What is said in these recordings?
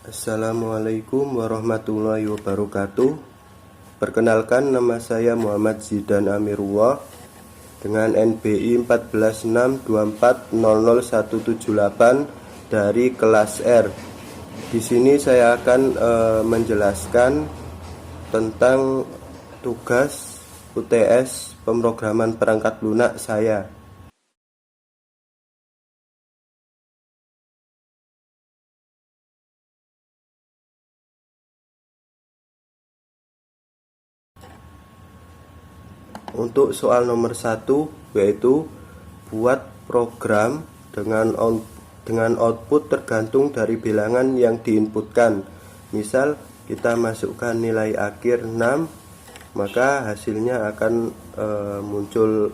Assalamualaikum warahmatullahi wabarakatuh. Perkenalkan, nama saya Muhammad Zidan Amirullah dengan NBI 1462400178 dari kelas R. Di sini saya akan menjelaskan tentang tugas UTS pemrograman perangkat lunak saya. Untuk soal nomor 1, yaitu buat program dengan output tergantung dari bilangan yang diinputkan. Misal kita masukkan nilai akhir 6, maka hasilnya akan muncul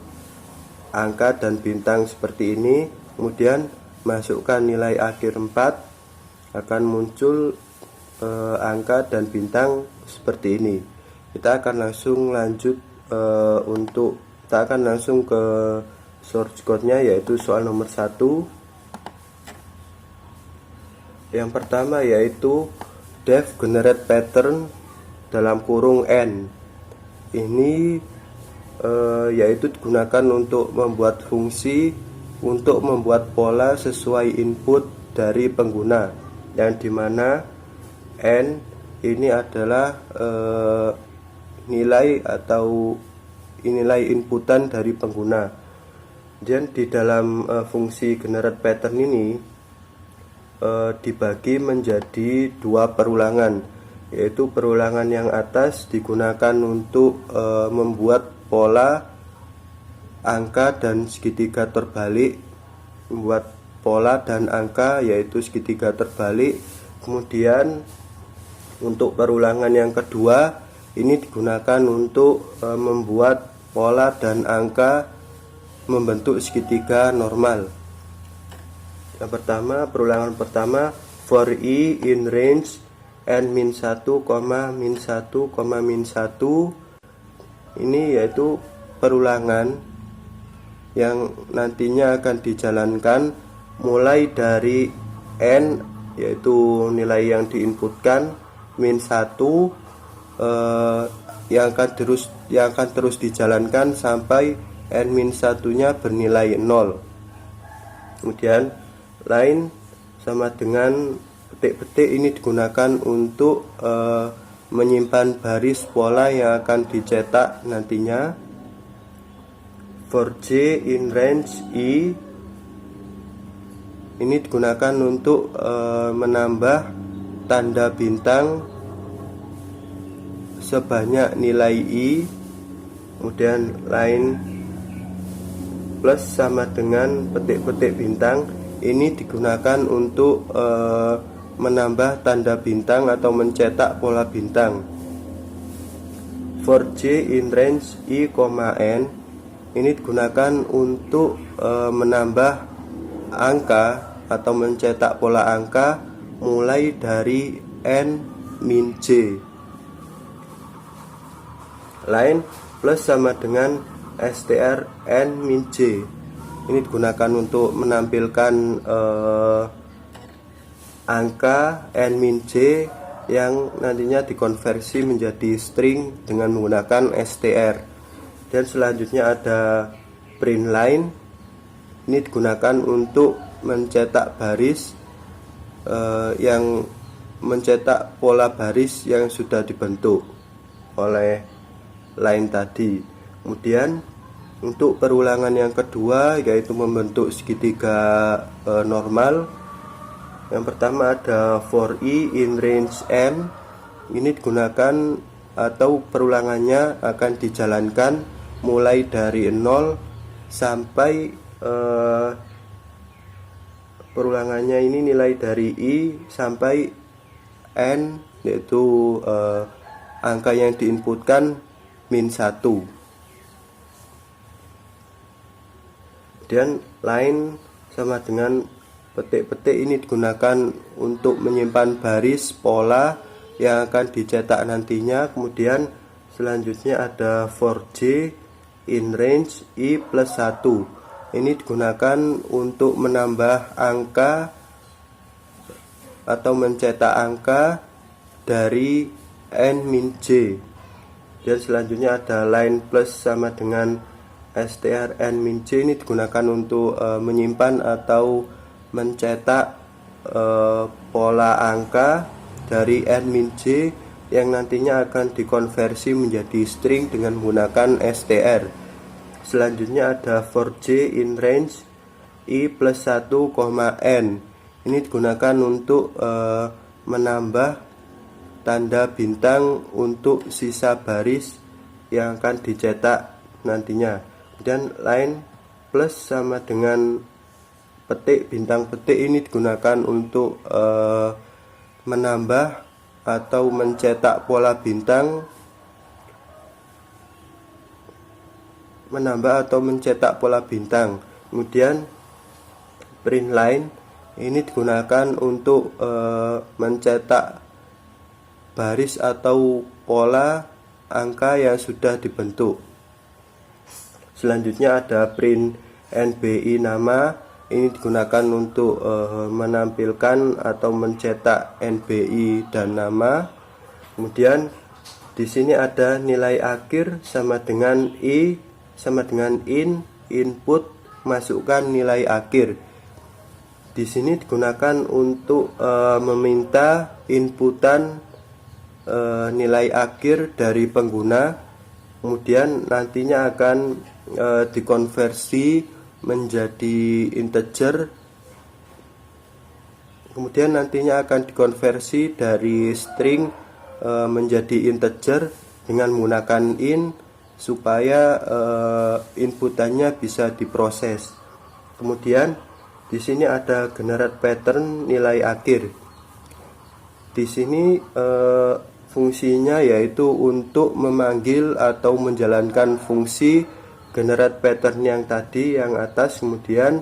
angka dan bintang seperti ini. Kemudian masukkan nilai akhir 4, akan muncul angka dan bintang seperti ini. Kita akan langsung lanjut kita akan langsung ke source code-nya, yaitu soal nomor 1. Yang pertama yaitu def generate pattern dalam kurung n. Ini yaitu digunakan untuk membuat fungsi untuk membuat pola sesuai input dari pengguna, yang dimana n ini adalah nilai atau nilai inputan dari pengguna. Dan di dalam fungsi generate pattern ini dibagi menjadi 2 perulangan, yaitu perulangan yang atas digunakan untuk membuat pola angka dan segitiga terbalik, membuat pola dan angka yaitu segitiga terbalik. Kemudian untuk perulangan yang kedua ini digunakan untuk membuat pola dan angka membentuk segitiga normal. Yang pertama, perulangan pertama, for i in range n-1, -1, ini yaitu perulangan yang nantinya akan dijalankan mulai dari n, yaitu nilai yang diinputkan, -1, yang akan terus dijalankan sampai n-1-nya bernilai 0. Kemudian line sama dengan petik-petik, ini digunakan untuk menyimpan baris pola yang akan dicetak nantinya. For j in range i, ini digunakan untuk menambah tanda bintang sebanyak nilai i. Kemudian line plus sama dengan petik-petik bintang, ini digunakan untuk menambah tanda bintang atau mencetak pola bintang. For j in range i, n, ini digunakan untuk menambah angka atau mencetak pola angka mulai dari n-j. Line plus sama dengan str n-j, ini digunakan untuk menampilkan angka n-j yang nantinya dikonversi menjadi string dengan menggunakan str. Dan selanjutnya ada print line, ini digunakan untuk mencetak baris yang mencetak pola baris yang sudah dibentuk oleh line tadi. Kemudian untuk perulangan yang kedua yaitu membentuk segitiga normal. Yang pertama ada for i in range n, ini digunakan atau perulangannya akan dijalankan mulai dari 0 sampai perulangannya ini nilai dari i sampai n, yaitu angka yang diinputkan -1. Dan line sama dengan petik-petik, ini digunakan untuk menyimpan baris pola yang akan dicetak nantinya. Kemudian selanjutnya ada for j in range i plus 1, ini digunakan untuk menambah angka atau mencetak angka dari n min j. Dan selanjutnya ada line plus sama dengan str n min j. Ini digunakan untuk menyimpan atau mencetak pola angka dari n min j yang nantinya akan dikonversi menjadi string dengan menggunakan str. Selanjutnya ada for j in range i plus 1, n. Ini digunakan untuk menambah tanda bintang untuk sisa baris yang akan dicetak nantinya. Kemudian line plus sama dengan petik, bintang petik ini digunakan untuk menambah atau mencetak pola bintang, Kemudian print line ini digunakan untuk mencetak baris atau pola angka yang sudah dibentuk. Selanjutnya ada print nbi nama. Ini digunakan untuk menampilkan atau mencetak NBI dan nama. Kemudian di sini ada nilai akhir sama dengan i sama dengan input masukkan nilai akhir. Di sini digunakan untuk meminta inputan nilai akhir dari pengguna. Kemudian nantinya akan dikonversi menjadi integer, kemudian nantinya akan dikonversi dari string menjadi integer dengan menggunakan int supaya inputannya bisa diproses. Kemudian di sini ada generate pattern nilai akhir. Di sini fungsinya yaitu untuk memanggil atau menjalankan fungsi generate pattern yang tadi yang atas, kemudian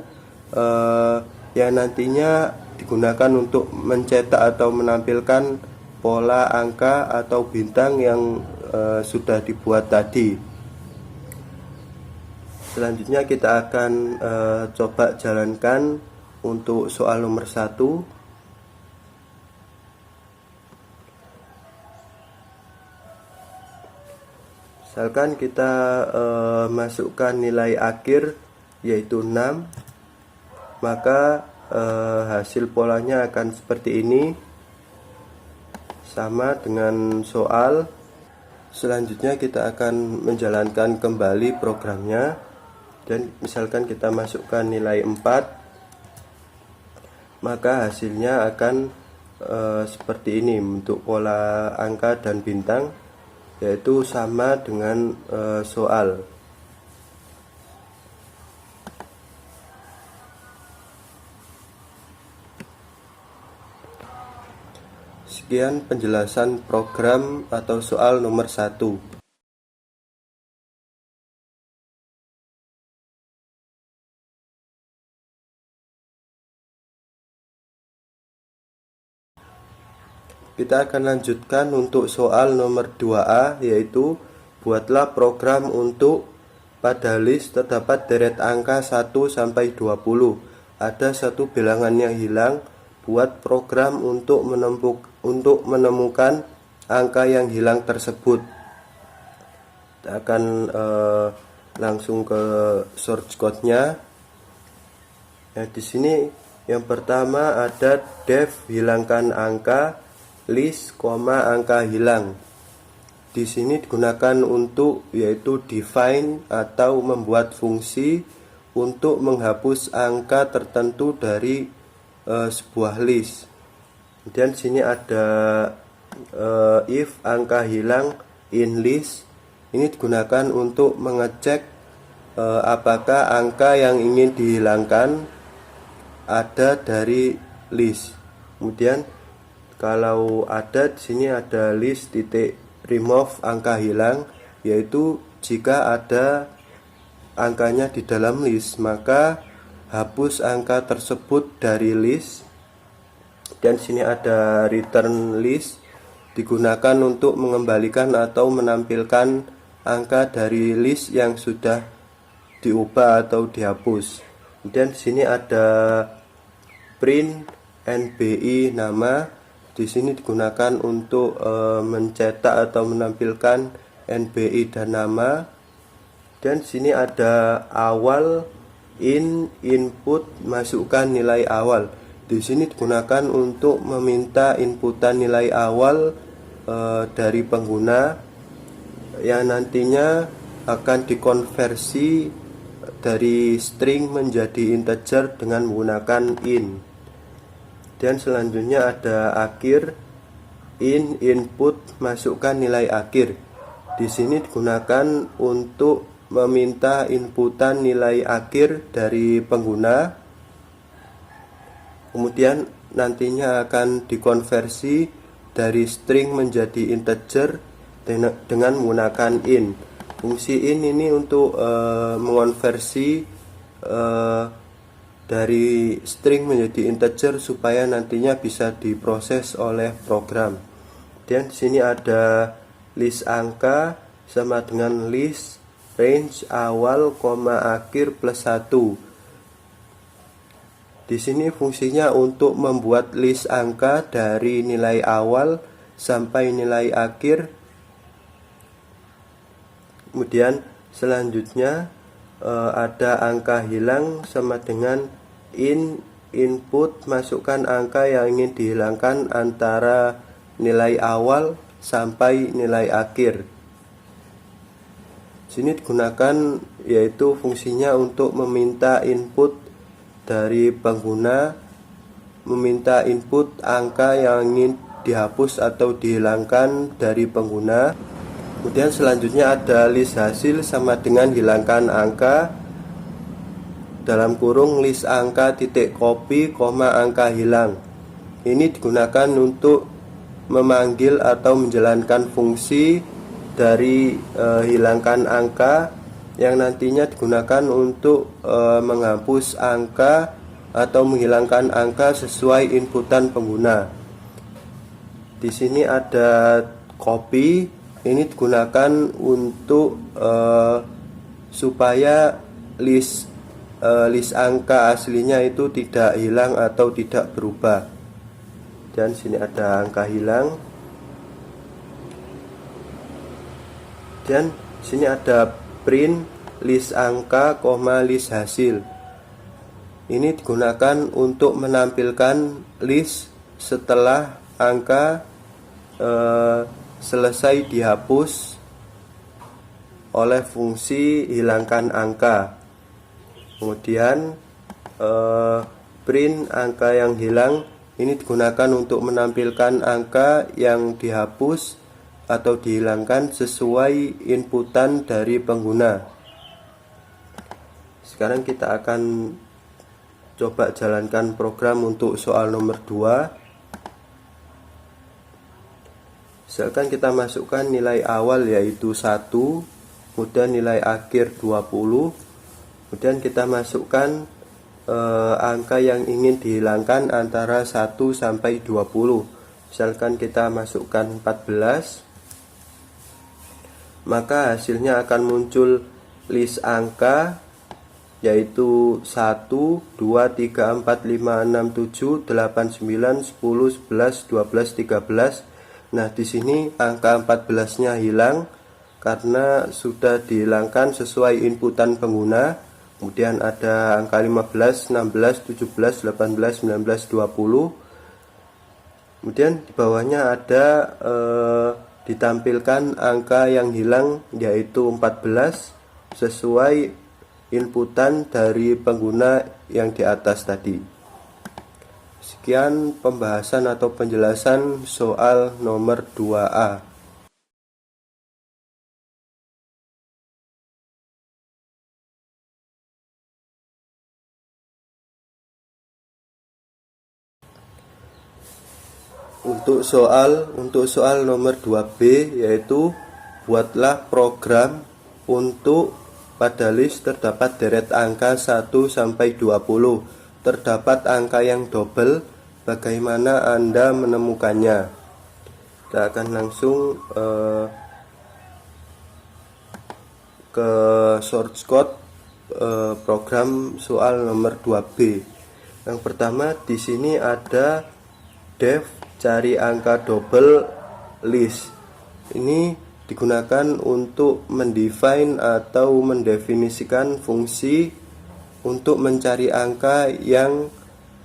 yang nantinya digunakan untuk mencetak atau menampilkan pola angka atau bintang yang sudah dibuat tadi. Selanjutnya kita akan coba jalankan untuk soal nomor 1. Misalkan kita masukkan nilai akhir yaitu 6, maka hasil polanya akan seperti ini, sama dengan soal. Selanjutnya kita akan menjalankan kembali programnya, dan misalkan kita masukkan nilai 4, maka hasilnya akan seperti ini untuk pola angka dan bintang, yaitu sama dengan soal. Sekian penjelasan program atau soal nomor 1. Kita akan lanjutkan untuk soal nomor 2A, yaitu buatlah program untuk pada list terdapat deret angka 1 sampai 20. Ada satu bilangan yang hilang. Buat program untuk menemukan angka yang hilang tersebut. Kita akan langsung ke source code-nya. Nah, di sini yang pertama ada def hilangkan angka, list, angka hilang. Di sini digunakan untuk yaitu define atau membuat fungsi untuk menghapus angka tertentu dari sebuah list. Kemudian sini ada if angka hilang in list. Ini digunakan untuk mengecek apakah angka yang ingin dihilangkan ada dari list. Kemudian kalau ada, di sini ada list titik remove angka hilang, yaitu jika ada angkanya di dalam list, maka hapus angka tersebut dari list. Dan sini ada return list, digunakan untuk mengembalikan atau menampilkan angka dari list yang sudah diubah atau dihapus. Kemudian di sini ada print NBI nama. Di sini digunakan untuk mencetak atau menampilkan NBI dan nama. Dan sini ada awal, input, masukkan nilai awal. Di sini digunakan untuk meminta inputan nilai awal dari pengguna yang nantinya akan dikonversi dari string menjadi integer dengan menggunakan int. Dan selanjutnya ada akhir, input, masukkan nilai akhir. Di sini digunakan untuk meminta inputan nilai akhir dari pengguna, kemudian nantinya akan dikonversi dari string menjadi integer dengan menggunakan int. Fungsi int ini untuk mengonversi dari string menjadi integer supaya nantinya bisa diproses oleh program. Dan di sini ada list angka sama dengan list range awal, akhir plus 1. Di sini fungsinya untuk membuat list angka dari nilai awal sampai nilai akhir. Kemudian selanjutnya ada angka hilang sama dengan input, masukkan angka yang ingin dihilangkan antara nilai awal sampai nilai akhir. Sini digunakan yaitu fungsinya untuk meminta input dari pengguna, meminta input angka yang ingin dihapus atau dihilangkan dari pengguna. Kemudian selanjutnya ada list hasil sama dengan hilangkan angka dalam kurung list angka titik copy, angka hilang. Ini digunakan untuk memanggil atau menjalankan fungsi dari hilangkan angka yang nantinya digunakan untuk menghapus angka atau menghilangkan angka sesuai inputan pengguna. Di sini ada copy, ini digunakan untuk supaya list angka aslinya itu tidak hilang atau tidak berubah. Dan sini ada angka hilang. Dan sini ada print list angka, list hasil. Ini digunakan untuk menampilkan list setelah angka selesai dihapus oleh fungsi hilangkan angka. Kemudian print angka yang hilang ini digunakan untuk menampilkan angka yang dihapus atau dihilangkan sesuai inputan dari pengguna. Sekarang kita akan coba jalankan program untuk soal nomor 2. Misalkan kita masukkan nilai awal yaitu 1, kemudian nilai akhir 20. Kemudian kita masukkan angka yang ingin dihilangkan antara 1 sampai 20. Misalkan kita masukkan 14, maka hasilnya akan muncul list angka yaitu 1, 2, 3, 4, 5, 6, 7, 8, 9, 10, 11, 12, 13. Nah, di sini angka 14-nya hilang karena sudah dihilangkan sesuai inputan pengguna. Kemudian ada angka 15, 16, 17, 18, 19, 20. Kemudian di bawahnya ada ditampilkan angka yang hilang yaitu 14 sesuai inputan dari pengguna yang di atas tadi. Sekian pembahasan atau penjelasan soal nomor 2A. Untuk soal nomor 2B yaitu buatlah program untuk pada list terdapat deret angka 1 sampai 20. Terdapat angka yang double, bagaimana Anda menemukannya? Kita akan langsung ke source code program soal nomor 2B. Yang pertama di sini ada def cari angka double list. Ini digunakan untuk mendefine atau mendefinisikan fungsi untuk mencari angka yang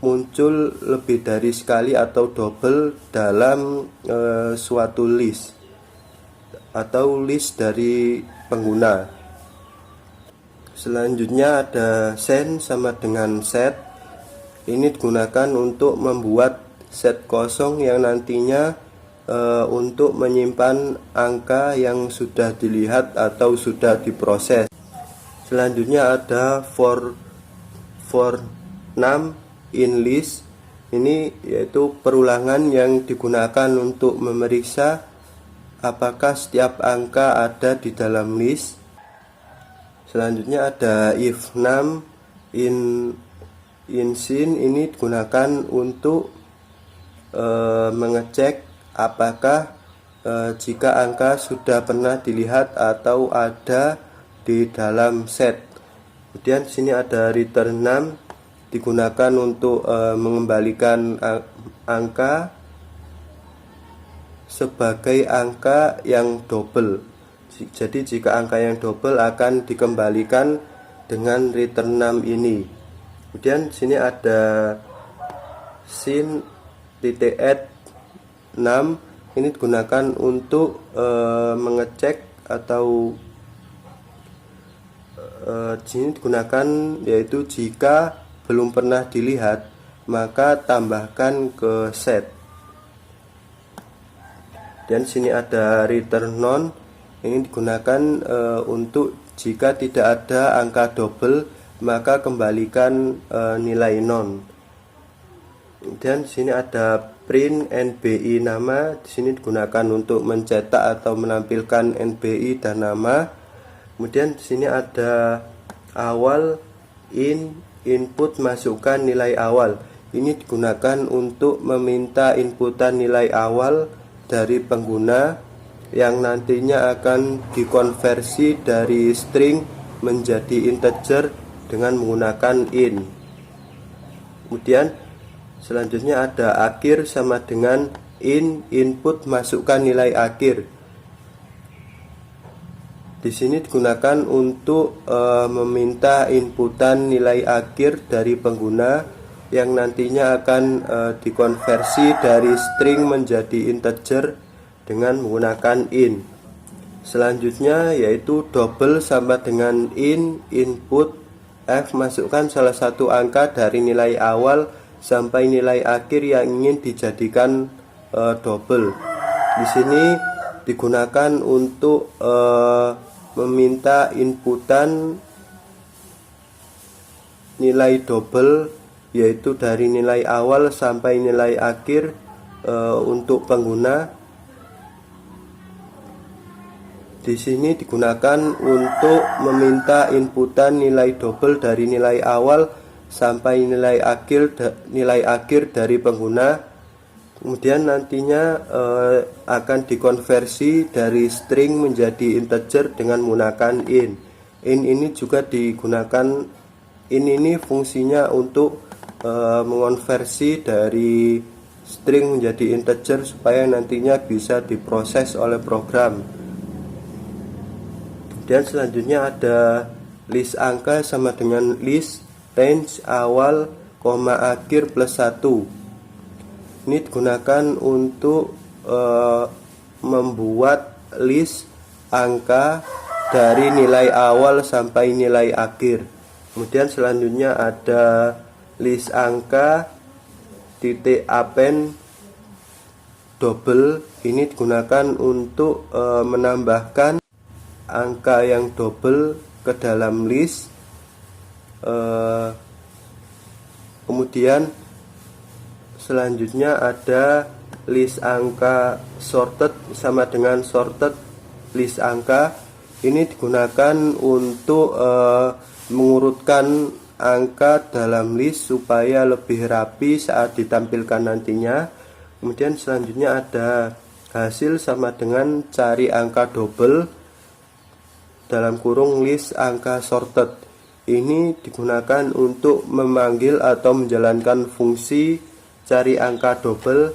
muncul lebih dari sekali atau double dalam suatu list atau list dari pengguna. Selanjutnya ada send sama dengan set. Ini digunakan untuk membuat set kosong yang nantinya untuk menyimpan angka yang sudah dilihat atau sudah diproses. Selanjutnya ada for num in list. Ini yaitu perulangan yang digunakan untuk memeriksa apakah setiap angka ada di dalam list. Selanjutnya ada if num in sin. Ini digunakan untuk mengecek apakah jika angka sudah pernah dilihat atau ada di dalam set. Kemudian di sini ada return num, digunakan untuk mengembalikan angka sebagai angka yang double. Jadi jika angka yang double akan dikembalikan dengan return num ini. Kemudian di sini ada sin.add num. Ini digunakan untuk mengecek atau sini digunakan yaitu jika belum pernah dilihat maka tambahkan ke set. Dan sini ada return none. Ini digunakan untuk jika tidak ada angka double maka kembalikan nilai none. Dan di sini ada print NBI nama. Di sini digunakan untuk mencetak atau menampilkan NBI dan nama. Kemudian di sini ada awal input masukkan nilai awal. Ini digunakan untuk meminta inputan nilai awal dari pengguna yang nantinya akan dikonversi dari string menjadi integer dengan menggunakan in. Kemudian selanjutnya ada akhir sama dengan input masukkan nilai akhir. Di sini digunakan untuk meminta inputan nilai akhir dari pengguna yang nantinya akan dikonversi dari string menjadi integer dengan menggunakan in. Selanjutnya yaitu double sama dengan input f masukkan salah satu angka dari nilai awal sampai nilai akhir yang ingin dijadikan double. Di sini digunakan untuk meminta inputan nilai double yaitu dari nilai awal sampai nilai akhir untuk pengguna. Di sini digunakan untuk meminta inputan nilai double dari nilai awal sampai nilai akhir dari pengguna. Kemudian nantinya akan dikonversi dari string menjadi integer dengan menggunakan in. In ini juga digunakan, in ini fungsinya untuk mengonversi dari string menjadi integer supaya nantinya bisa diproses oleh program. Dan selanjutnya ada list angka sama dengan list range awal, akhir plus 1. Ini digunakan untuk membuat list angka dari nilai awal sampai nilai akhir. Kemudian selanjutnya ada list angka titik append double. Ini digunakan untuk menambahkan angka yang double ke dalam list. Kemudian selanjutnya ada list angka sorted sama dengan sorted list angka. Ini digunakan untuk mengurutkan angka dalam list supaya lebih rapi saat ditampilkan nantinya. Kemudian selanjutnya ada hasil sama dengan cari angka double dalam kurung list angka sorted. ini digunakan untuk memanggil atau menjalankan fungsi cari angka double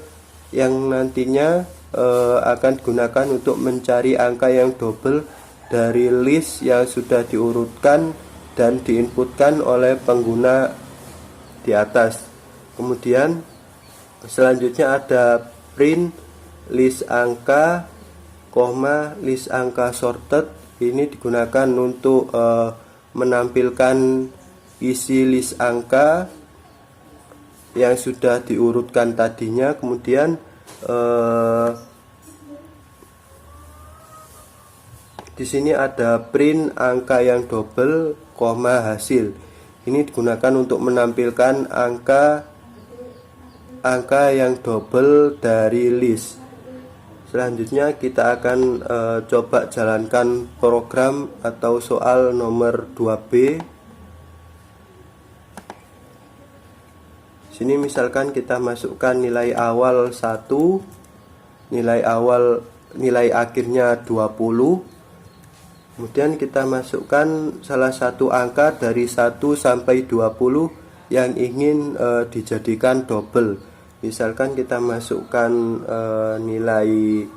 yang nantinya akan digunakan untuk mencari angka yang double dari list yang sudah diurutkan dan diinputkan oleh pengguna di atas. Kemudian selanjutnya ada print list angka, list angka sorted. Ini digunakan untuk menampilkan isi list angka yang sudah diurutkan tadinya. Kemudian di sini ada print angka yang double, hasil. Ini digunakan untuk menampilkan angka yang double dari list. Selanjutnya kita akan coba jalankan program atau soal nomor 2B. Sini misalkan kita masukkan nilai awal 1, nilai akhirnya 20. Kemudian kita masukkan salah satu angka dari 1 sampai 20 yang ingin dijadikan double. Misalkan kita masukkan nilai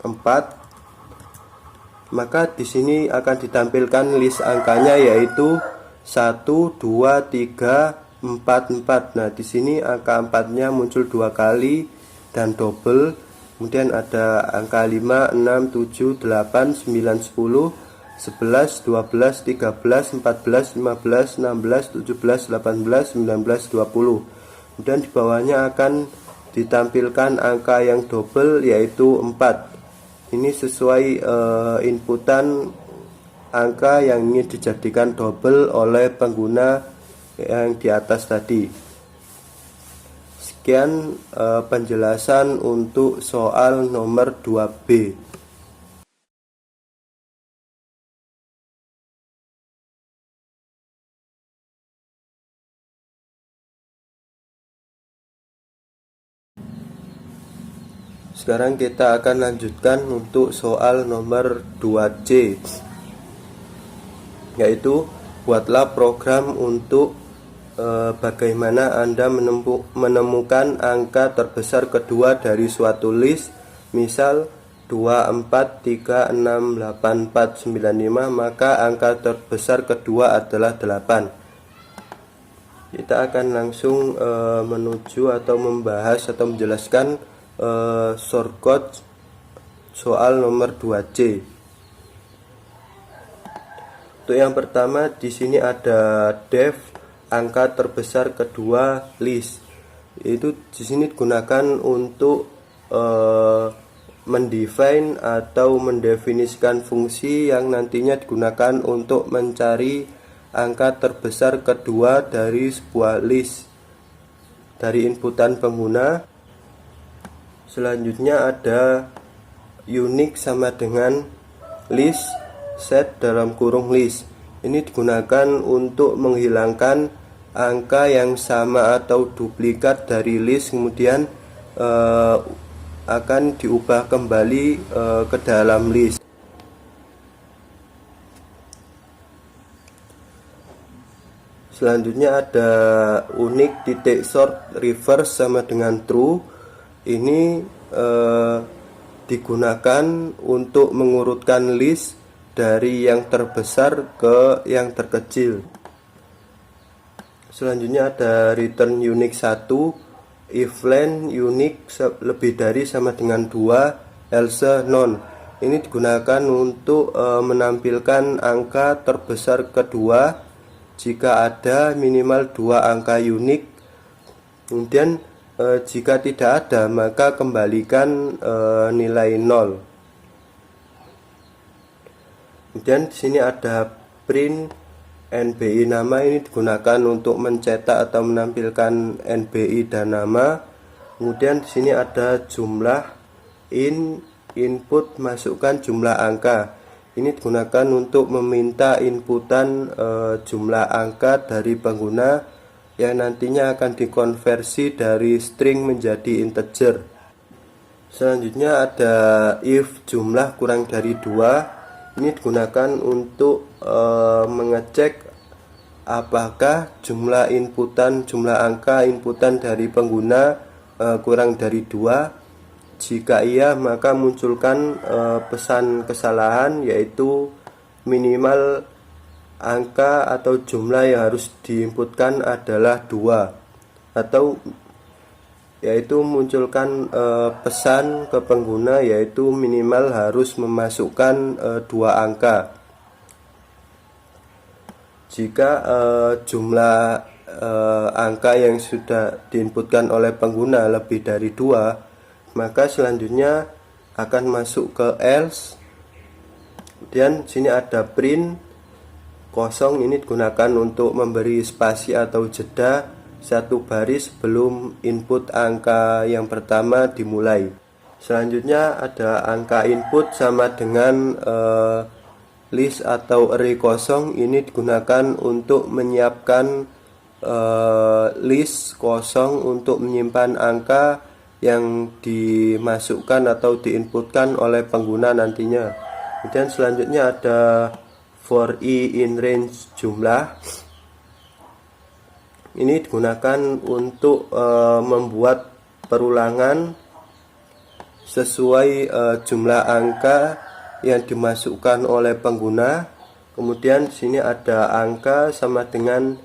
4, maka di sini akan ditampilkan list angkanya yaitu 1, 2, 3, 4, 4. Nah, di sini angka 4-nya muncul 2 kali dan double. Kemudian ada angka 5, 6, 7, 8, 9, 10, 11, 12, 13, 14, 15, 16, 17, 18, 19, 20. Kemudian di bawahnya akan ditampilkan angka yang double yaitu 4. Ini sesuai inputan angka yang ingin dijadikan double oleh pengguna yang di atas tadi. Sekian penjelasan untuk soal nomor 2B. Sekarang kita akan lanjutkan untuk soal nomor 2C, yaitu buatlah program untuk bagaimana Anda menemukan angka terbesar kedua dari suatu list. Misal 2, 4, 3, 6, 8, 4, 9, 5, maka angka terbesar kedua adalah 8. Kita akan langsung menuju atau membahas atau menjelaskan shortcut soal nomor 2C. Untuk yang pertama di sini ada def angka terbesar kedua list. Itu di sini digunakan untuk mendefine atau mendefinisikan fungsi yang nantinya digunakan untuk mencari angka terbesar kedua dari sebuah list dari inputan pengguna. Selanjutnya ada unique sama dengan list set dalam kurung list. Ini digunakan untuk menghilangkan angka yang sama atau duplikat dari list, kemudian akan diubah kembali ke dalam list. Selanjutnya ada unique titik sort reverse sama dengan true. Ini digunakan untuk mengurutkan list dari yang terbesar ke yang terkecil. Selanjutnya ada return unique 1, if len unique lebih dari sama dengan 2, else none. Ini digunakan untuk menampilkan angka terbesar kedua jika ada minimal 2 angka unik. Kemudian jika tidak ada maka kembalikan nilai 0. Kemudian di sini ada print NBI nama. Ini digunakan untuk mencetak atau menampilkan NBI dan nama. Kemudian di sini ada jumlah input masukkan jumlah angka. Ini digunakan untuk meminta inputan jumlah angka dari pengguna yang nantinya akan dikonversi dari string menjadi integer. Selanjutnya ada if jumlah kurang dari 2. Ini digunakan untuk mengecek apakah jumlah angka inputan dari pengguna kurang dari 2? Jika iya, maka munculkan pesan kesalahan, yaitu minimal angka atau jumlah yang harus diinputkan adalah 2, atau yaitu munculkan pesan ke pengguna, yaitu minimal harus memasukkan 2 angka. Jika jumlah angka yang sudah diinputkan oleh pengguna lebih dari 2, maka selanjutnya akan masuk ke else. Kemudian sini ada print kosong, ini digunakan untuk memberi spasi atau jeda 1 baris sebelum input angka yang pertama dimulai. Selanjutnya ada angka input sama dengan list atau array kosong. Ini digunakan untuk menyiapkan list kosong untuk menyimpan angka yang dimasukkan atau diinputkan oleh pengguna nantinya. Kemudian selanjutnya ada for i in range jumlah. Ini digunakan untuk membuat perulangan sesuai jumlah angka yang dimasukkan oleh pengguna. Kemudian sini ada angka sama dengan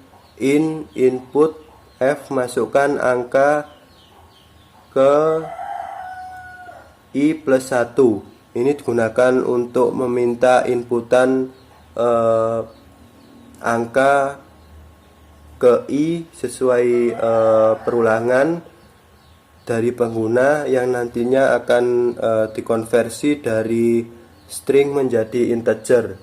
input f, masukkan angka ke i plus 1. Ini digunakan untuk meminta inputan angka ke i sesuai perulangan dari pengguna yang nantinya akan dikonversi dari string menjadi integer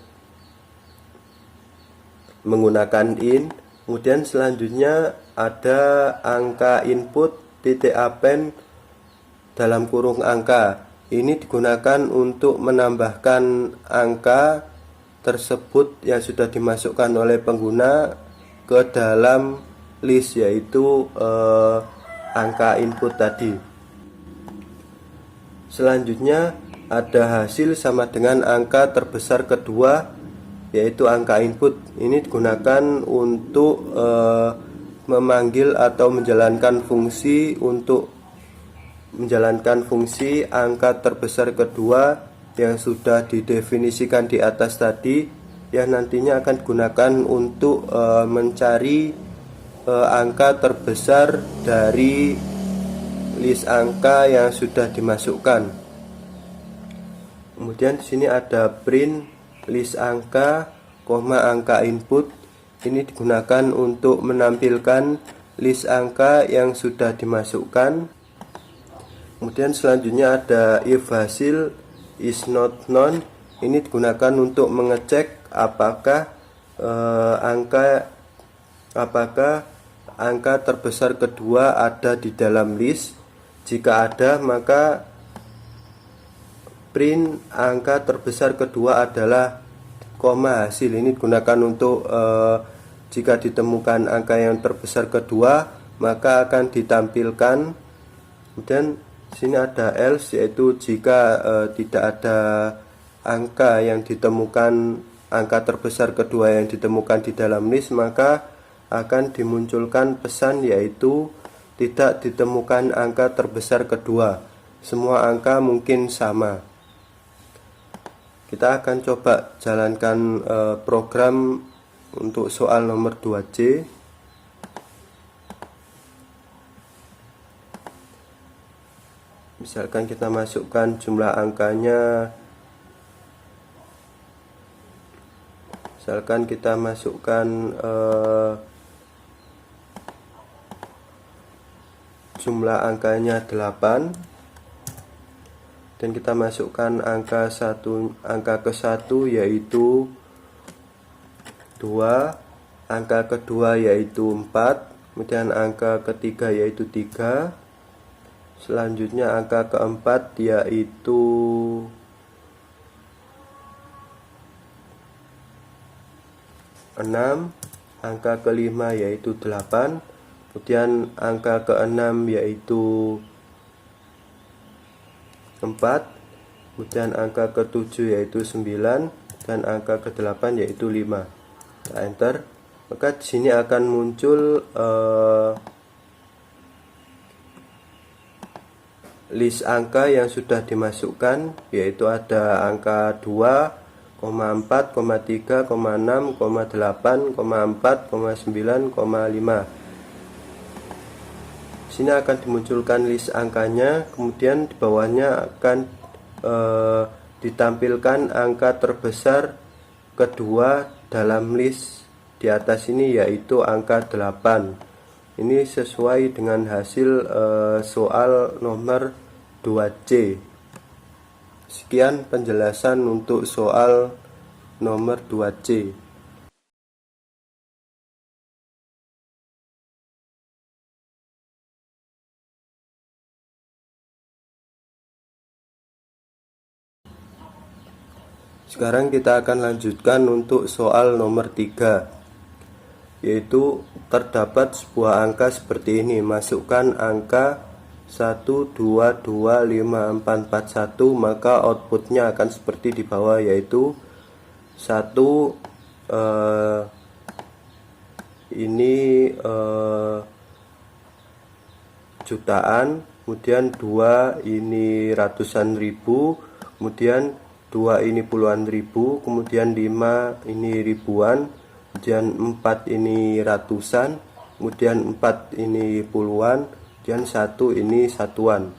menggunakan in. Kemudian selanjutnya ada angka input titik append dalam kurung angka. Ini digunakan untuk menambahkan angka tersebut yang sudah dimasukkan oleh pengguna ke dalam list, yaitu angka input tadi. Selanjutnya ada hasil sama dengan angka terbesar kedua, yaitu angka input. Ini digunakan untuk memanggil atau menjalankan fungsi angka terbesar kedua yang sudah didefinisikan di atas tadi, yang nantinya akan digunakan untuk mencari angka terbesar dari list angka yang sudah dimasukkan. Kemudian di sini ada print list angka, angka input. Ini digunakan untuk menampilkan list angka yang sudah dimasukkan. Kemudian selanjutnya ada if hasil is not known. Ini digunakan untuk mengecek apakah angka terbesar kedua ada di dalam list. Jika ada, maka print angka terbesar kedua adalah hasil. Ini digunakan untuk jika ditemukan angka yang terbesar kedua, maka akan ditampilkan. Kemudian sini ada else, yaitu jika tidak ada angka terbesar kedua yang ditemukan di dalam list, maka akan dimunculkan pesan, yaitu tidak ditemukan angka terbesar kedua. Semua angka mungkin sama. Kita akan coba jalankan program untuk soal nomor 2C. Misalkan kita masukkan jumlah angkanya, misalkan kita masukkan jumlah angkanya 8, dan kita masukkan angka ke 1 yaitu 2, angka kedua yaitu 4, kemudian angka ketiga yaitu 3, selanjutnya angka keempat yaitu 6, angka kelima yaitu 8, kemudian angka keenam yaitu 4, kemudian angka ketujuh yaitu 9, dan angka ke-8 yaitu 5. Kita enter. maka di sini akan muncul list angka yang sudah dimasukkan, yaitu ada angka 2, 4, 3, 6, 8, 4, 9, 5. Sini akan dimunculkan list angkanya, kemudian di bawahnya akan ditampilkan angka terbesar kedua dalam list di atas ini, yaitu angka 8. Ini sesuai dengan hasil soal nomor 2C. Sekian penjelasan untuk soal nomor 2C. Sekarang kita akan lanjutkan untuk soal nomor 3, yaitu terdapat sebuah angka seperti ini. Masukkan angka 1, 2, 2, 5, 4, 4, 1, maka outputnya akan seperti di bawah, yaitu 1 ini jutaan, kemudian 2 ini ratusan ribu, kemudian 2 ini puluhan ribu, kemudian 5 ini ribuan, kemudian 4 ini ratusan, kemudian 4 ini puluhan, kemudian 1 ini satuan.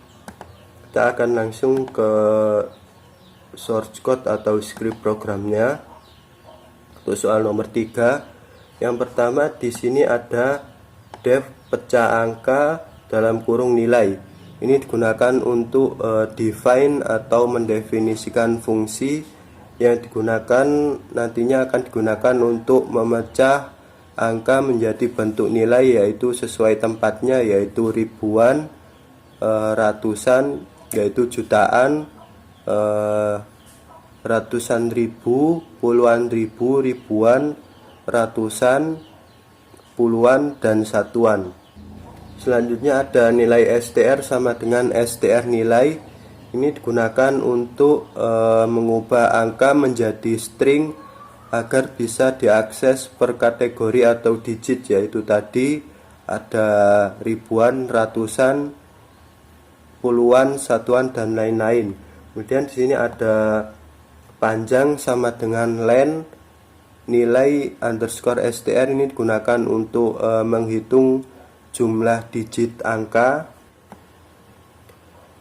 Kita akan langsung ke source code atau script programnya. Untuk soal nomor 3, yang pertama di sini ada def pecah angka dalam kurung nilai. Ini digunakan untuk define atau mendefinisikan fungsi yang digunakan nantinya akan digunakan untuk memecah angka menjadi bentuk nilai, yaitu sesuai tempatnya, yaitu ribuan, ratusan, yaitu jutaan, ratusan ribu, puluhan ribu, ribuan, ratusan, puluhan, dan satuan. Selanjutnya ada nilai str sama dengan str nilai. Ini digunakan untuk mengubah angka menjadi string agar bisa diakses per kategori atau digit, yaitu tadi ada ribuan, ratusan, puluhan, satuan, dan lain-lain. Kemudian di sini ada panjang sama dengan len. Nilai underscore str ini digunakan untuk menghitung jumlah digit angka.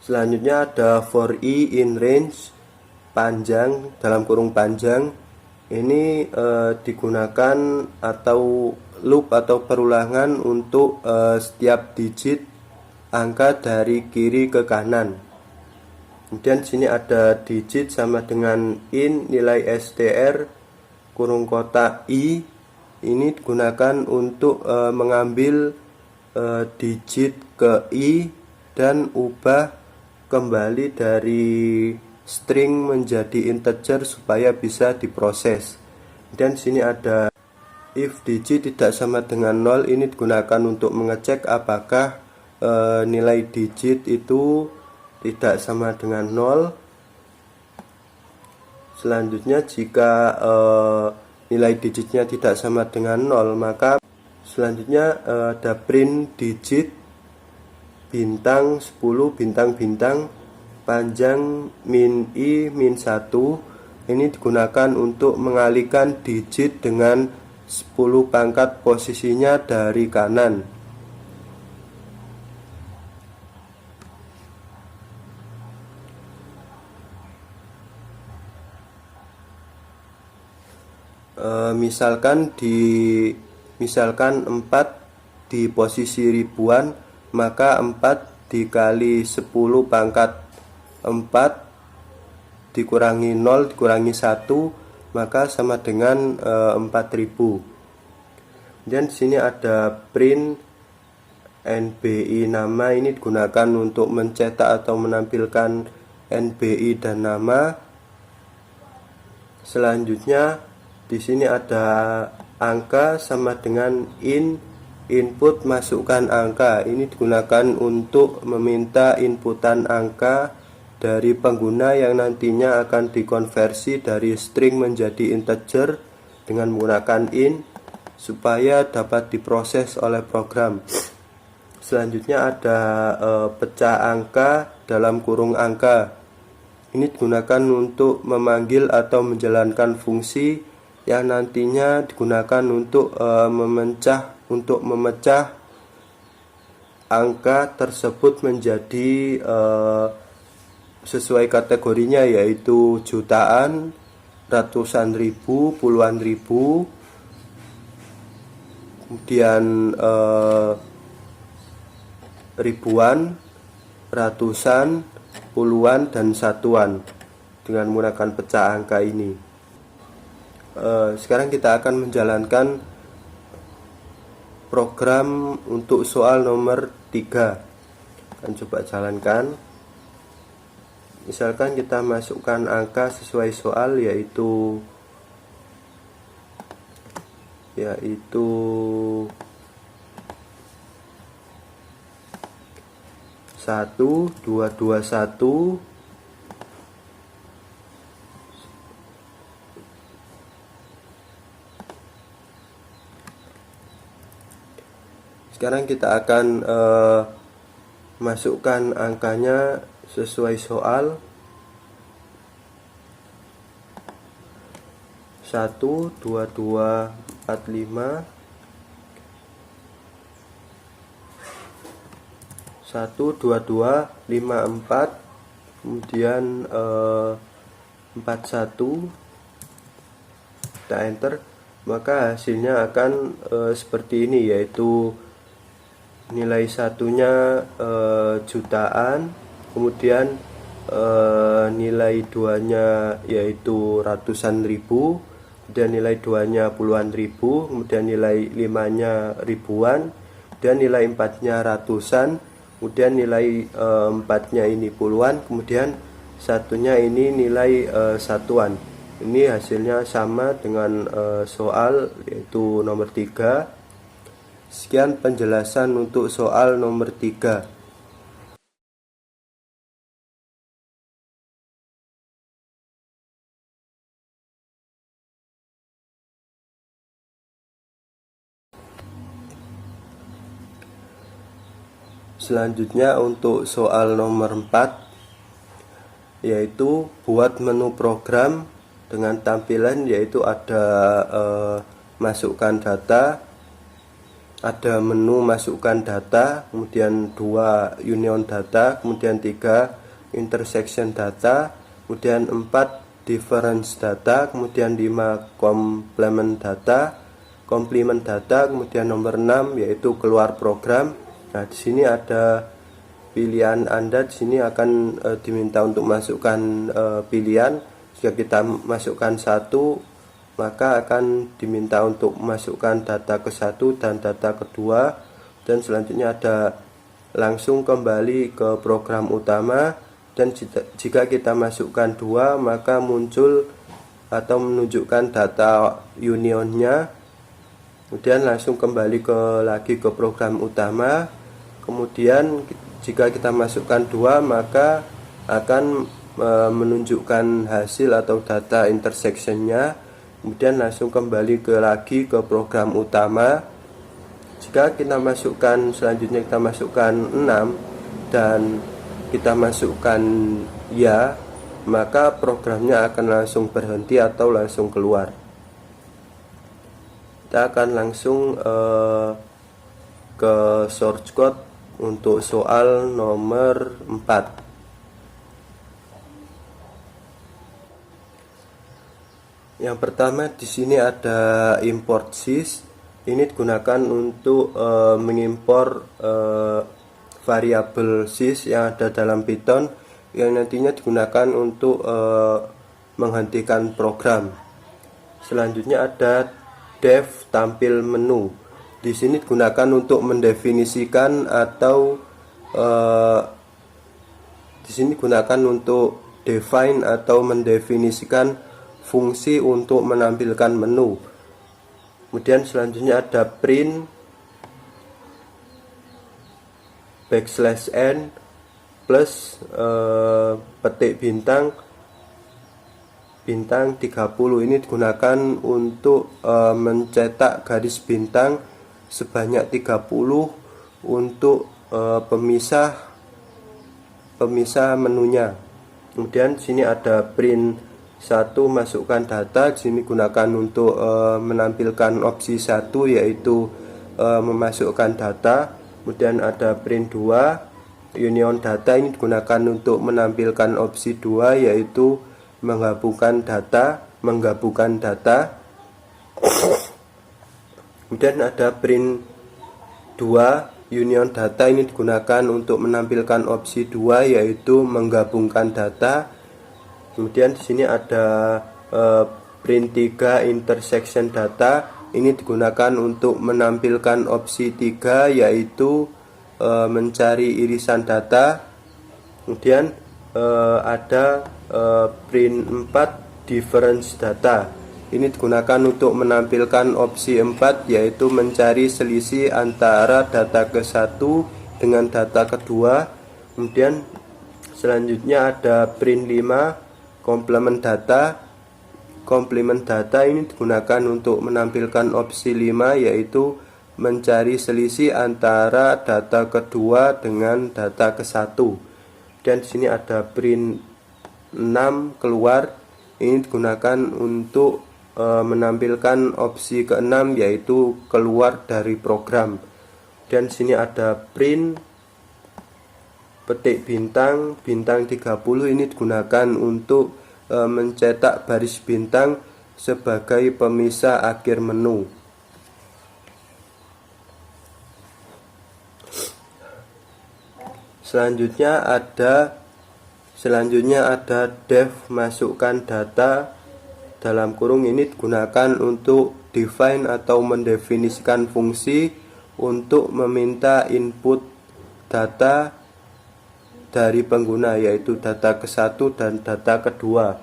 Selanjutnya ada for i in range, panjang dalam kurung panjang. Ini digunakan atau loop atau perulangan untuk setiap digit angka dari kiri ke kanan. Kemudian sini ada digit sama dengan in nilai str kurung kotak i. Ini digunakan untuk mengambil digit ke i dan ubah kembali dari string menjadi integer supaya bisa diproses. Dan sini ada if digit tidak sama dengan 0. Ini digunakan untuk mengecek apakah nilai digit itu tidak sama dengan 0. Selanjutnya jika nilai digitnya tidak sama dengan 0, maka selanjutnya ada print digit bintang 10 bintang-bintang panjang min i min 1. Ini digunakan untuk mengalihkan digit dengan 10 pangkat posisinya dari kanan. Misalkan 4 di posisi ribuan, maka 4 dikali 10 pangkat 4 dikurangi 0 dikurangi 1, maka sama dengan 4000. Dan di sini ada print NBI nama. Ini digunakan untuk mencetak atau menampilkan NBI dan nama. Selanjutnya di sini ada angka sama dengan input masukkan angka. Ini digunakan untuk meminta inputan angka dari pengguna yang nantinya akan dikonversi dari string menjadi integer dengan menggunakan in. supaya dapat diproses oleh program. Selanjutnya ada pecah angka dalam kurung angka. Ini digunakan untuk memanggil atau menjalankan fungsi yang nantinya digunakan untuk memecah angka tersebut menjadi sesuai kategorinya, yaitu jutaan, ratusan ribu, puluhan ribu, kemudian ribuan, ratusan, puluhan, dan satuan dengan menggunakan pecah angka ini. Sekarang kita akan menjalankan program untuk soal nomor 3. Akan coba jalankan. Misalkan kita masukkan angka sesuai soal, yaitu 1221. Sekarang kita akan masukkan angkanya sesuai soal. 1, 2, 2, 4, 5. 1, 2, 2, 5, 4. Kemudian 4, 1. Kita enter, maka hasilnya akan seperti ini, yaitu nilai satunya jutaan, kemudian nilai duanya yaitu ratusan ribu, kemudian nilai duanya puluhan ribu, kemudian nilai limanya ribuan, dan nilai empatnya ratusan, kemudian nilai empatnya ini puluhan, kemudian satunya ini nilai satuan. Ini hasilnya sama dengan soal, yaitu nomor 3. Sekian penjelasan untuk soal nomor 3. Selanjutnya untuk soal nomor 4, yaitu buat menu program dengan tampilan, yaitu ada masukkan data, ada menu masukkan data, kemudian 2 union data, kemudian 3 intersection data, kemudian 4 difference data, kemudian 5 complement data, kemudian nomor 6 yaitu keluar program. Nah, di sini ada pilihan Anda. Di sini akan diminta untuk masukkan pilihan. Jika kita masukkan 1, maka akan diminta untuk masukkan data ke-1 dan data ke-2, dan selanjutnya ada langsung kembali ke program utama. Dan jika kita masukkan 2, maka muncul atau menunjukkan data unionnya, kemudian langsung kembali lagi ke program utama. Kemudian jika kita masukkan 2, maka akan menunjukkan hasil atau data intersectionnya, kemudian langsung kembali lagi ke program utama. Jika kita masukkan, selanjutnya kita masukkan 6 dan kita masukkan ya, maka programnya akan langsung berhenti atau langsung keluar. Kita akan langsung ke source code untuk soal nomor 4. Yang pertama di sini ada import sys. Ini digunakan untuk mengimpor variabel sys yang ada dalam Python yang nantinya digunakan untuk menghentikan program. Selanjutnya ada def tampil menu. Di sini digunakan untuk mendefinisikan atau di sini digunakan untuk define atau mendefinisikan fungsi untuk menampilkan menu. Kemudian selanjutnya ada print \n plus petik bintang bintang 30 ini digunakan untuk mencetak garis bintang sebanyak 30 untuk pemisah menunya. Kemudian sini ada print 1 masukkan data, sini gunakan untuk menampilkan opsi 1 yaitu memasukkan data. Kemudian ada print 2 union data, ini digunakan untuk menampilkan opsi 2 yaitu menggabungkan data. Kemudian ada print 2 union data, ini digunakan untuk menampilkan opsi 2 yaitu menggabungkan data. Kemudian di sini ada print 3 intersection data, ini digunakan untuk menampilkan opsi 3 yaitu mencari irisan data. Kemudian ada print 4 difference data, ini digunakan untuk menampilkan opsi 4 yaitu mencari selisih antara data ke-1 dengan data kedua. Kemudian selanjutnya ada print 5 complement data. Complement data ini digunakan untuk menampilkan opsi 5 yaitu mencari selisih antara data kedua dengan data ke-1. Dan di sini ada print 6 keluar, ini digunakan untuk menampilkan opsi ke-6 yaitu keluar dari program. Dan di sini ada print petik bintang 30, ini digunakan untuk mencetak baris bintang sebagai pemisah akhir menu. Selanjutnya ada def masukkan data dalam kurung, ini digunakan untuk define atau mendefinisikan fungsi untuk meminta input data dari pengguna yaitu data ke-1 dan data kedua.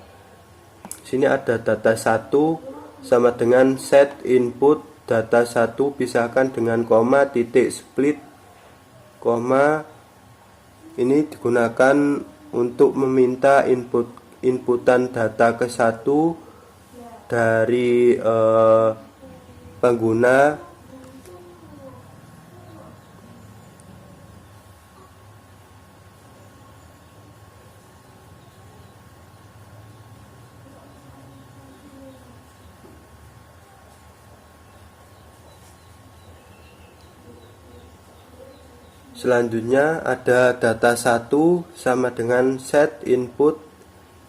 Sini ada data 1 sama dengan set input data 1 pisahkan dengan koma titik split koma, ini digunakan untuk meminta inputan data ke-1 dari pengguna. Selanjutnya ada data 1 sama dengan set input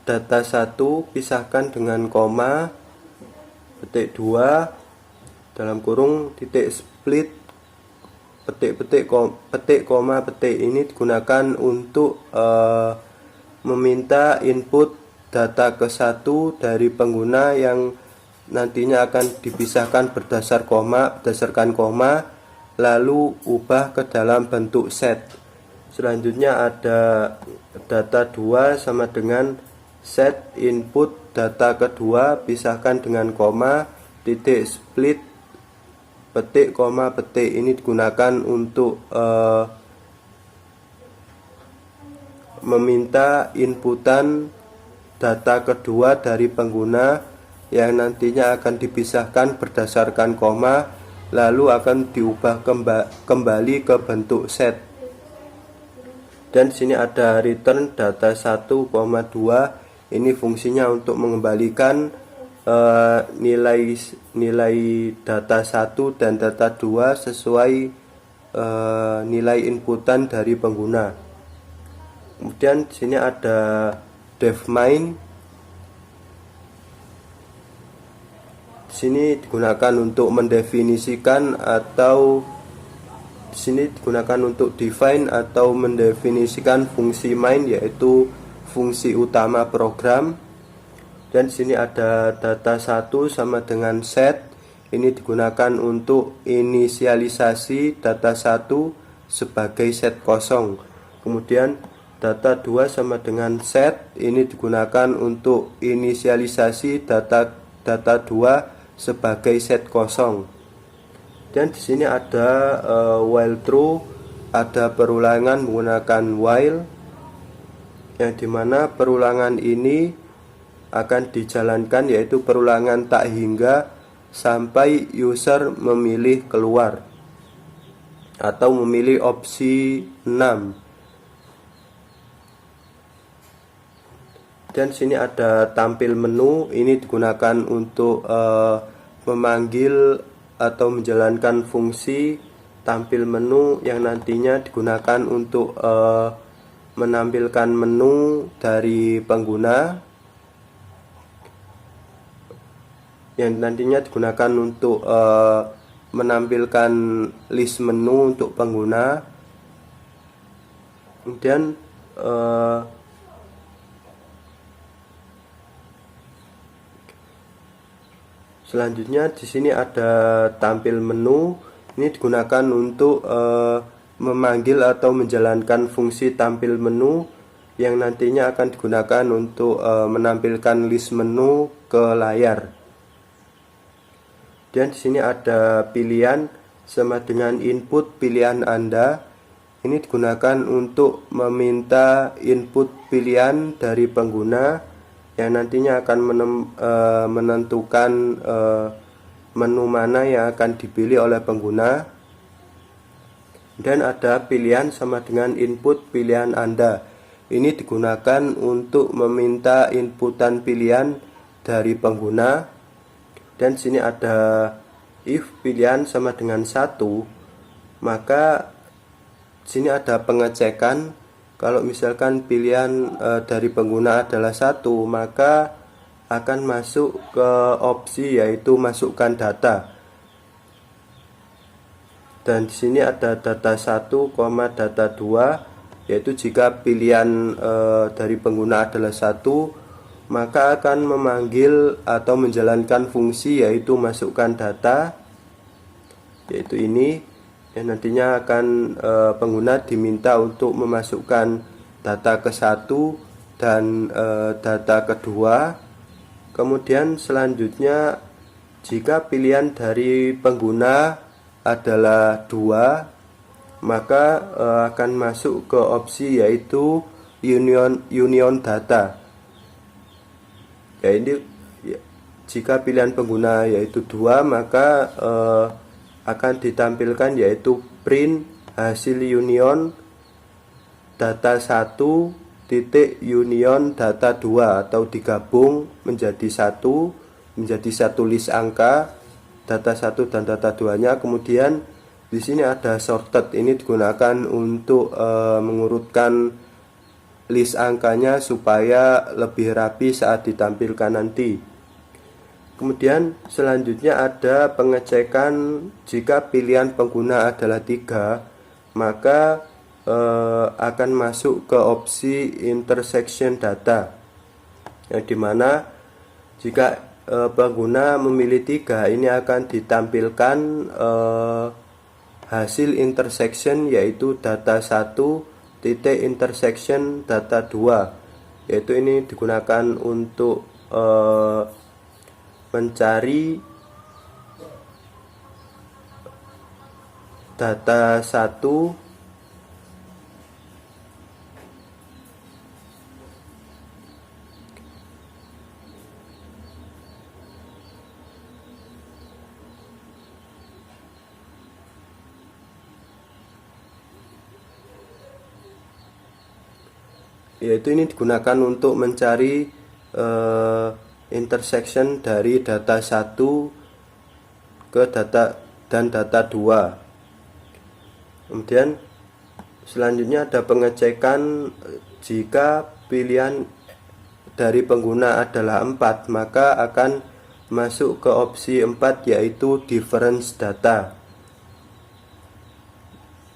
data 1 pisahkan dengan koma petik 2 dalam kurung titik split petik koma petik, ini digunakan untuk meminta input data ke-1 dari pengguna yang nantinya akan dipisahkan berdasarkan koma lalu ubah ke dalam bentuk set. Selanjutnya ada data 2 sama dengan set input data kedua pisahkan dengan koma titik split petik koma petik, ini digunakan untuk meminta inputan data kedua dari pengguna yang nantinya akan dipisahkan berdasarkan koma lalu akan diubah kembali ke bentuk set. Dan di sini ada return data 1,2, ini fungsinya untuk mengembalikan nilai data 1 dan data 2 sesuai nilai inputan dari pengguna. Kemudian di sini ada def main. Sini digunakan untuk mendefinisikan atau di sini digunakan untuk define atau mendefinisikan fungsi main yaitu fungsi utama program. Dan di sini ada data 1 sama dengan set, ini digunakan untuk inisialisasi data 1 sebagai set kosong. Kemudian data 2 sama dengan set, ini digunakan untuk inisialisasi data 2 sebagai set kosong. Dan di sini ada while true, ada perulangan menggunakan while, yang dimana perulangan ini akan dijalankan, yaitu perulangan tak hingga sampai user memilih keluar atau memilih opsi 6. Dan sini ada tampil menu, ini digunakan untuk memanggil atau menjalankan fungsi tampil menu yang nantinya digunakan untuk menampilkan menu dari pengguna, yang nantinya digunakan untuk menampilkan list menu untuk pengguna. Kemudian selanjutnya di sini ada tampil menu. Ini digunakan untuk memanggil atau menjalankan fungsi tampil menu yang nantinya akan digunakan untuk menampilkan list menu ke layar. Dan di sini ada pilihan sama dengan input pilihan Anda. Ini digunakan untuk meminta input pilihan dari pengguna yang nantinya akan menentukan menu mana yang akan dipilih oleh pengguna. Dan ada pilihan sama dengan input pilihan Anda. Ini digunakan untuk meminta inputan pilihan dari pengguna. Dan sini ada if pilihan sama dengan 1, maka sini ada pengecekan. Kalau misalkan pilihan dari pengguna adalah 1, maka akan masuk ke opsi yaitu masukkan data. Dan di sini ada data 1, data 2, yaitu jika pilihan dari pengguna adalah 1, maka akan memanggil atau menjalankan fungsi yaitu masukkan data, yaitu ini yang nantinya akan pengguna diminta untuk memasukkan data ke 1 dan data kedua. Kemudian selanjutnya jika pilihan dari pengguna adalah 2, maka akan masuk ke opsi yaitu union data. Ya, ini jika pilihan pengguna yaitu 2, maka akan ditampilkan yaitu print hasil union data 1 titik union data 2, atau digabung menjadi satu list angka data 1 dan data 2-nya. Kemudian di sini ada sorted, ini digunakan untuk mengurutkan list angkanya supaya lebih rapi saat ditampilkan nanti. Kemudian selanjutnya ada pengecekan jika pilihan pengguna adalah 3, maka akan masuk ke opsi intersection data, yang dimana jika pengguna memilih 3, ini akan ditampilkan hasil intersection yaitu data 1 titik intersection data 2, yaitu ini digunakan untuk mencari data 1 yaitu ini digunakan untuk mencari intersection dari data 1 ke data dan data 2. Kemudian selanjutnya ada pengecekan jika pilihan dari pengguna adalah 4, maka akan masuk ke opsi 4 yaitu difference data,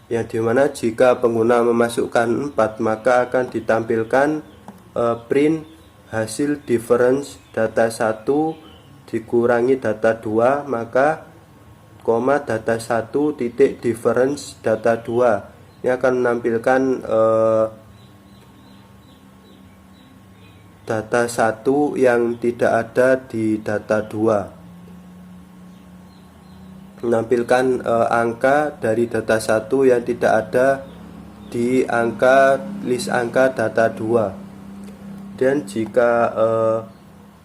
yang dimana jika pengguna memasukkan 4, maka akan ditampilkan print hasil difference data 1 dikurangi data 2, maka koma data 1 titik difference data 2. Ini akan menampilkan data 1 yang tidak ada di data 2, menampilkan angka dari data 1 yang tidak ada di list angka data 2. Dan jika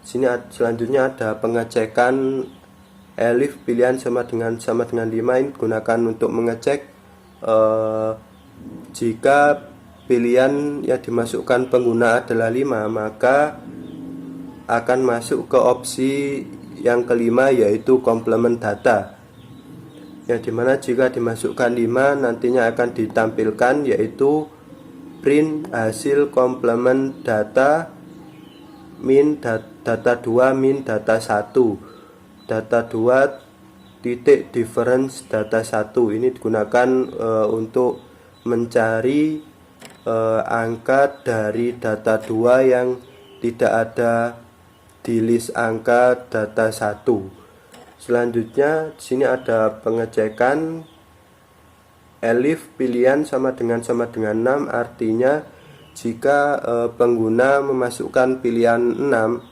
Selanjutnya ada pengecekan elif pilihan sama dengan 5. Ini digunakan untuk mengecek jika pilihan yang dimasukkan pengguna adalah 5, maka akan masuk ke opsi yang kelima, yaitu komplement data, yang dimana jika dimasukkan 5 nantinya akan ditampilkan yaitu print hasil komplement data min data 2 min data 1, data 2 titik difference data 1. Ini digunakan untuk mencari angka dari data 2 yang tidak ada di list angka data 1. Selanjutnya di sini ada pengecekan elif pilihan sama dengan 6, artinya jika pengguna memasukkan pilihan 6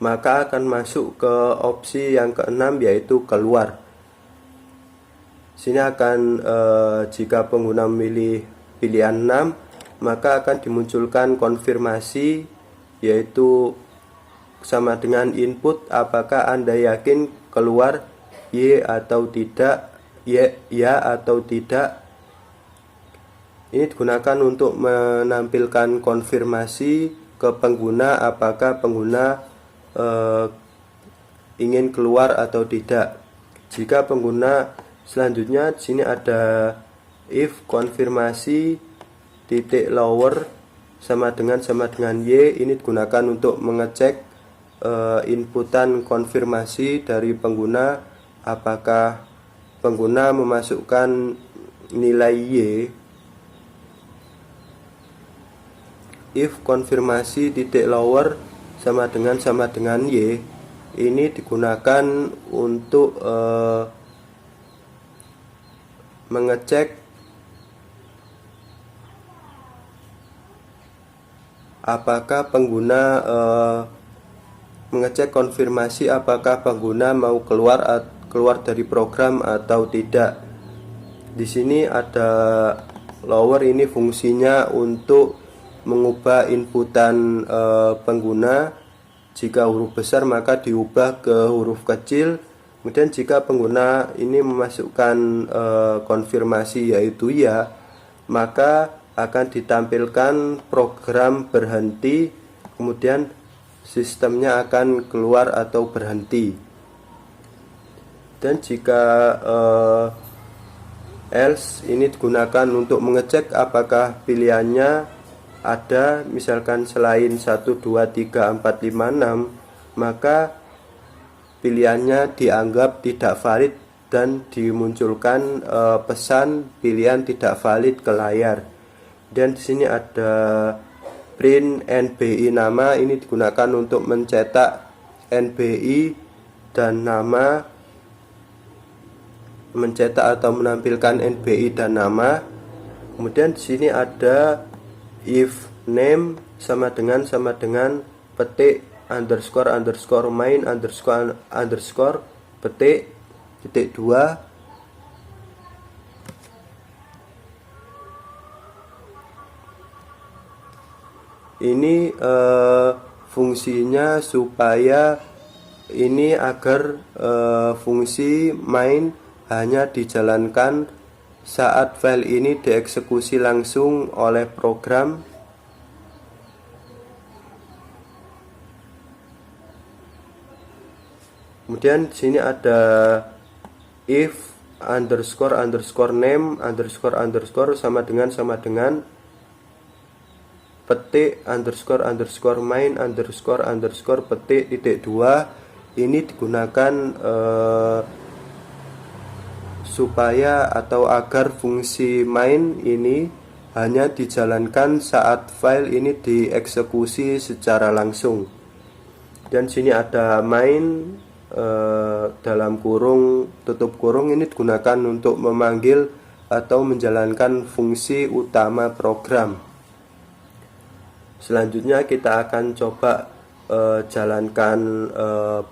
maka akan masuk ke opsi yang ke-6, yaitu keluar. Sini akan jika pengguna memilih pilihan 6 maka akan dimunculkan konfirmasi, yaitu sama dengan input apakah Anda yakin keluar Y atau tidak, ya atau tidak. Ini digunakan untuk menampilkan konfirmasi ke pengguna apakah pengguna ingin keluar atau tidak. Jika pengguna selanjutnya di sini ada if konfirmasi titik lower sama dengan Y. Ini digunakan untuk mengecek inputan konfirmasi dari pengguna apakah pengguna memasukkan nilai Y. If konfirmasi titik lower sama dengan Y, ini digunakan untuk mengecek apakah pengguna mengecek konfirmasi apakah pengguna mau keluar dari program atau tidak. Di sini ada lower, ini fungsinya untuk mengubah inputan pengguna. Jika huruf besar maka diubah ke huruf kecil. Kemudian jika pengguna ini memasukkan konfirmasi yaitu ya, maka akan ditampilkan program berhenti, kemudian sistemnya akan keluar atau berhenti. Dan jika else, ini digunakan untuk mengecek apakah pilihannya ada, misalkan selain 1, 2, 3, 4, 5, 6, maka pilihannya dianggap tidak valid dan dimunculkan pesan pilihan tidak valid ke layar. Dan di sini ada print NBI nama, ini digunakan untuk mencetak NBI dan nama, mencetak atau menampilkan NBI dan nama. Kemudian di sini ada if name sama dengan petik underscore main underscore petik titik 2. Ini fungsinya supaya ini agar fungsi main hanya dijalankan saat file ini dieksekusi langsung oleh program. Kemudian di sini ada if underscore name underscore sama dengan petik underscore main underscore petik titik 2. Ini digunakan supaya atau agar fungsi main ini hanya dijalankan saat file ini dieksekusi secara langsung. Dan sini ada main dalam kurung tutup kurung, ini digunakan untuk memanggil atau menjalankan fungsi utama program. Selanjutnya kita akan coba jalankan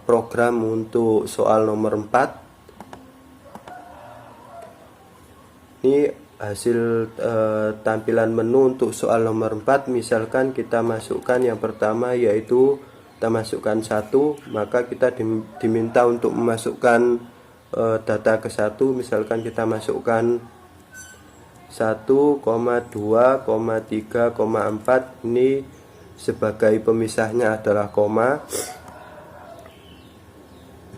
program untuk soal nomor 4. Ini hasil tampilan menu untuk soal nomor 4. Misalkan kita masukkan yang pertama yaitu kita masukkan 1, maka kita diminta untuk memasukkan data ke 1. Misalkan kita masukkan 1,2,3,4, ini sebagai pemisahnya adalah koma,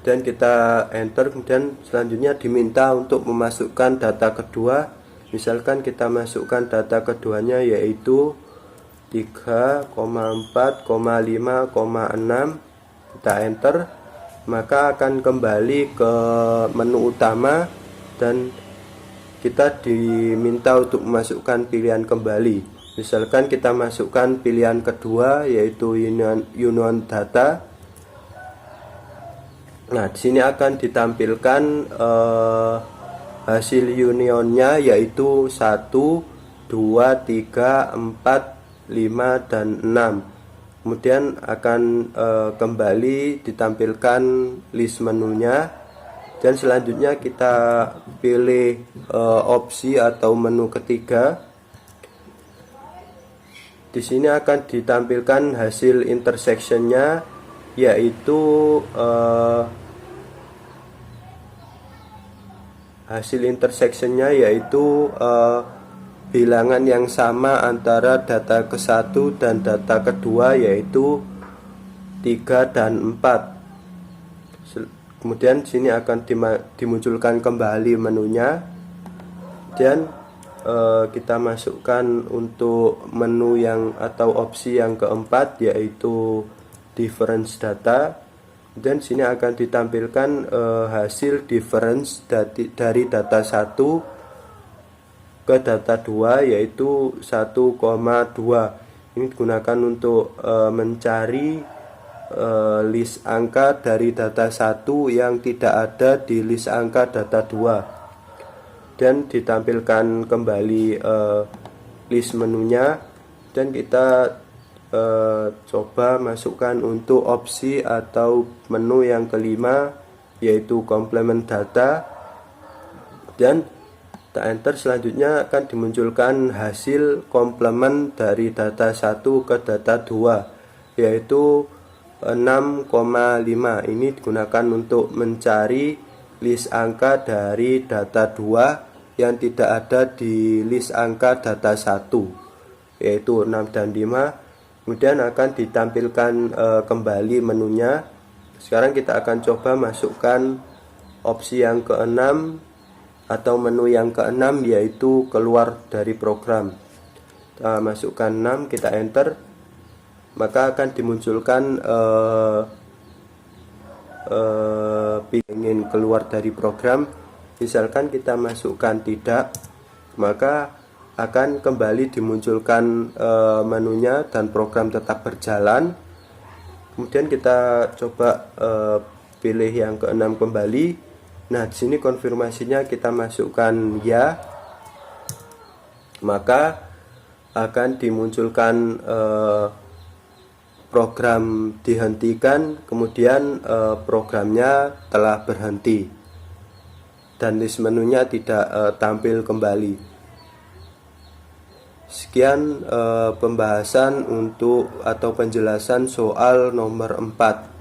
dan kita enter. Kemudian selanjutnya diminta untuk memasukkan data kedua. Misalkan kita masukkan data keduanya yaitu 3,4,5,6, kita enter, maka akan kembali ke menu utama dan kita diminta untuk memasukkan pilihan kembali. Misalkan kita masukkan pilihan kedua yaitu union data. Nah, di sini akan ditampilkan hasil unionnya yaitu 1, 2, 3, 4, 5, dan 6. Kemudian akan kembali ditampilkan list menunya, dan selanjutnya kita pilih opsi atau menu ketiga. Di sini akan ditampilkan hasil intersectionnya yaitu bilangan yang sama antara data ke-1 dan data kedua yaitu 3 dan 4. Kemudian sini akan dimunculkan kembali menunya, dan kita masukkan untuk menu yang atau opsi yang keempat yaitu difference data, dan sini akan ditampilkan hasil difference dari data 1 ke data 2 yaitu 1,2. Ini digunakan untuk mencari list angka dari data 1 yang tidak ada di list angka data 2, dan ditampilkan kembali list menunya, dan kita coba masukkan untuk opsi atau menu yang kelima yaitu complement data, dan kita enter. Selanjutnya akan dimunculkan hasil komplement dari data 1 ke data 2 yaitu 6,5. Ini digunakan untuk mencari list angka dari data 2 yang tidak ada di list angka data 1 yaitu 6 dan 5. Kemudian akan ditampilkan kembali menunya. Sekarang kita akan coba masukkan opsi yang ke-6 atau menu yang ke-6 yaitu keluar dari program. Kita masukkan 6, kita enter, maka akan dimunculkan ingin keluar dari program. Misalkan kita masukkan tidak, maka akan kembali dimunculkan menunya dan program tetap berjalan. Kemudian kita coba pilih yang ke-6 kembali. Nah, di sini konfirmasinya kita masukkan ya, maka akan dimunculkan program dihentikan, kemudian programnya telah berhenti dan list menunya tidak tampil kembali. Sekian pembahasan untuk atau penjelasan soal nomor 4.